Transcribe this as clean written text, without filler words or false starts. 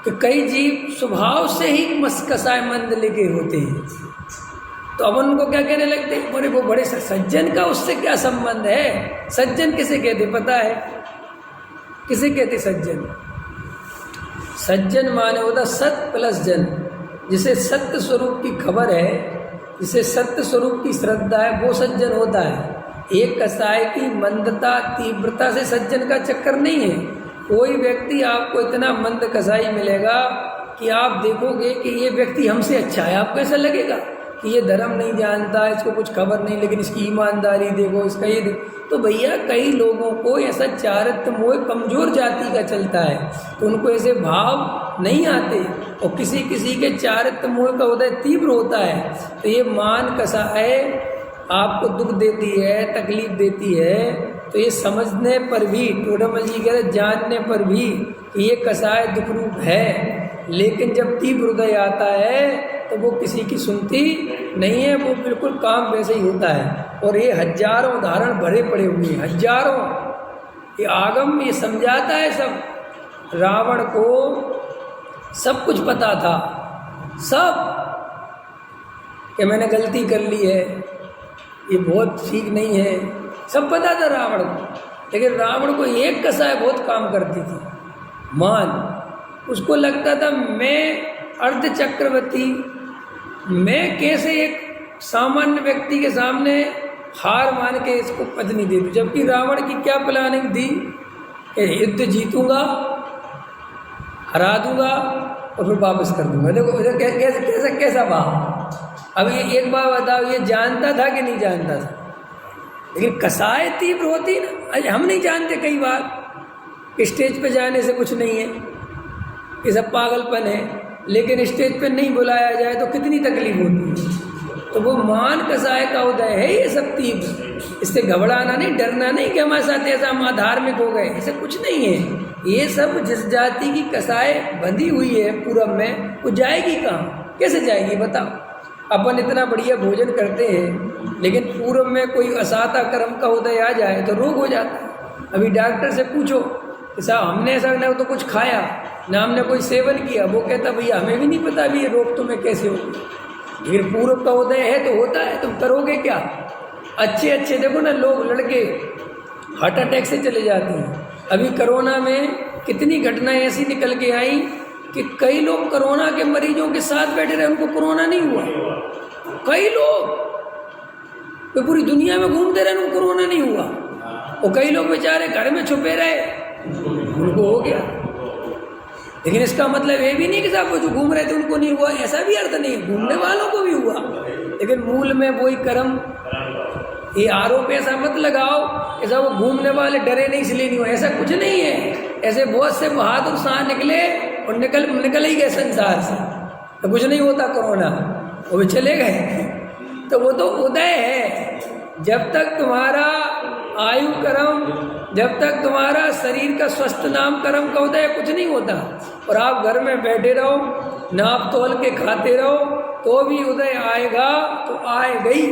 कि कई जीव स्वभाव से ही कसाय मंद लिखे होते हैं, तो अब उनको क्या कहने लगते हैं, बोले वो बड़े सज्जन का उससे क्या संबंध है? सज्जन किसे कहते पता है? किसे कहते सज्जन? सज्जन माने होता सत्य प्लस जन, जिसे सत्य स्वरूप की खबर है, जिसे सत्य स्वरूप की श्रद्धा है, वो सज्जन होता है। एक कसाय की मंदता तीव्रता से सज्जन का चक्कर नहीं है। कोई व्यक्ति आपको इतना मंद कसाई मिलेगा कि आप देखोगे कि ये व्यक्ति हमसे अच्छा है, आपको ऐसा लगेगा कि ये धर्म नहीं जानता, इसको कुछ खबर नहीं, लेकिन इसकी ईमानदारी देखो, इसका ये देखो। तो भैया कई लोगों को ऐसा चारित्र मोह कमजोर जाति का चलता है, तो उनको ऐसे भाव नहीं आते, और किसी किसी के चारित्र मोह का उदय तीव्र होता है। तो ये मान कसाय आपको दुख देती है, तकलीफ देती है, तो ये समझने पर भी, टोडामल जी कह रहे जानने पर भी कि ये कसाय दुख रूप है, लेकिन जब तीव्र हृदय आता है तो वो किसी की सुनती नहीं है, वो बिल्कुल काम वैसे ही होता है। और ये हजारों उदाहरण भरे पड़े हुए हैं, हजारों। ये आगम ये समझाता है सब। रावण को सब कुछ पता था, सब, कि मैंने गलती कर ली है, ये बहुत ठीक नहीं है, सब पता था रावण को। लेकिन रावण को एक कसाय बहुत काम करती थी, मान। उसको लगता था मैं अर्ध चक्रवर्ती, मैं कैसे एक सामान्य व्यक्ति के सामने हार मान के इसको पत्नी दे दूँ। जबकि रावण की क्या प्लानिंग थी कि युद्ध जीतूंगा, हरा दूंगा और फिर वापस कर दूंगा। देखो इधर कैसा कैसा भाव। अब ये एक बात बताओ, ये जानता था कि नहीं जानता था? लेकिन कसाय तीव्र होती ना। हम नहीं जानते कई बार स्टेज पे जाने से कुछ नहीं है, ये सब पागलपन है, लेकिन स्टेज पे नहीं बुलाया जाए तो कितनी तकलीफ होती है। तो वो मान कसाय का उदय है ये सब तीव्र। इससे घबराना नहीं, डरना नहीं कि हमारे साथ ऐसा हम अधार्मिक हो गए, ऐसा कुछ नहीं है। ये सब जिस जाति की कसाय बंधी हुई है पूरब में, वो जाएगी कहाँ, कैसे जाएगी बताओ? अपन इतना बढ़िया भोजन करते हैं, लेकिन पूर्व में कोई असाता कर्म का उदय आ जाए तो रोग हो जाता है। अभी डॉक्टर से पूछो कि साहब हमने ऐसा ना तो कुछ खाया ना हमने कोई सेवन किया, वो कहता भैया हमें भी नहीं पता अभी ये रोग तुम्हें कैसे होगी। लेकिन पूर्व का उदय है तो होता है, तुम करोगे क्या? अच्छे अच्छे देखो ना लोग, लड़के हार्ट अटैक से चले जाते हैं। अभी कोरोना में कितनी घटनाएं ऐसी निकल के आई कि कई लोग कोरोना के मरीजों के साथ बैठे रहे, उनको कोरोना नहीं हुआ। कई लोग तो पूरी दुनिया में घूमते रहे, उनको कोरोना नहीं हुआ। और कई लोग बेचारे घर में छुपे रहे, उनको हो गया। लेकिन इसका मतलब ये भी नहीं कि साहब वो जो घूम रहे थे उनको नहीं हुआ, ऐसा भी अर्थ नहीं, घूमने वालों को भी हुआ। लेकिन मूल में वही कर्म। ये आरोप ऐसा मत लगाओ ऐसा वो घूमने वाले डरे नहीं इसलिए नहीं हुआ, ऐसा कुछ नहीं है। ऐसे बहुत से बहादुर शाह निकले और निकल ही गए संसार से, तो कुछ नहीं होता कोरोना, वो भी चले गए। तो वो तो उदय है। जब तक तुम्हारा आयु कर्म, जब तक तुम्हारा शरीर का स्वस्थ नाम कर्म का उदय, कुछ नहीं होता। और आप घर में बैठे रहो, नाप तोल के खाते रहो, तो भी उदय आएगा, तो आएगा ही।